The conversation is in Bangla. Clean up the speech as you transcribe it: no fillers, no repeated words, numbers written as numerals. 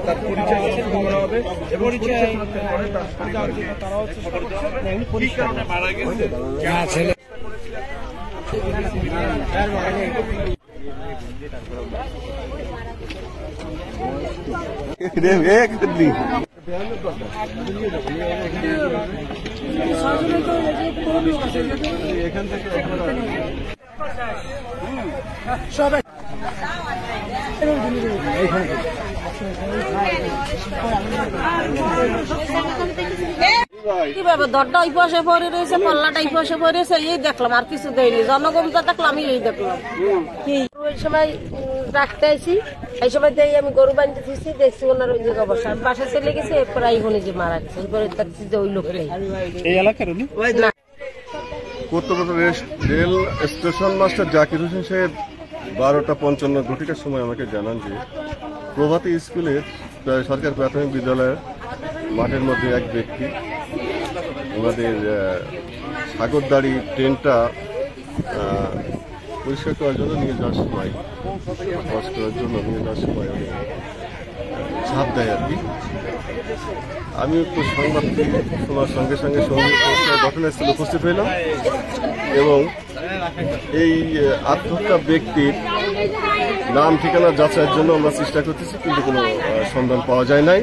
তার পরিচয় করা হবে এবং মারা গেছে ছেলে এখান থেকে সবাই কিভাবে দরটা ওই পাশে পড়ে রয়েছে, পাল্লাটা এই পাশে পড়ে রয়েছে, এই দেখলাম, আর কিছু দেয়নি। জনগণটা দেখলাম, আমি এই দেখলাম। ওই সময় রাখতে আইসি, এই সময় দিয়ে আমি গরু বাঁধতে দিচ্ছি, দেখছি ওনার ওই জায়গা বসা, আমি বাসা চলে গেছি, এরপর এই হনে যে মারা গেছে। এরপরে দেখছি যে ওই লোকটাই এই এলাকার কর্তব্যরত rail station master Zakir Hossain সাহেব 12:55 ঘটিকার সময় আমাকে জানান যে প্রভাতী স্কুলের সরকারি প্রাথমিক বিদ্যালয়ের মাঠের মধ্যে এক ব্যক্তি আমাদের সাগরদাড়ি ট্রেনটা পরিষ্কার করার জন্য নিয়ে যাওয়ার সময় ওয়াশ করার জন্য নিয়ে যাওয়ার সময় ঝাঁপ দেয় আর কি। আমি একটু সংবাদটি শোনার সঙ্গে সঙ্গে ঘটনাস্থলে উপস্থিত হইলাম এবং এই আত্মহত্যা ব্যক্তির নাম ঠিকানা যাচাইয়ের জন্য আমরা চেষ্টা করতেছি, কিন্তু কোনো সন্ধান পাওয়া যায় নাই।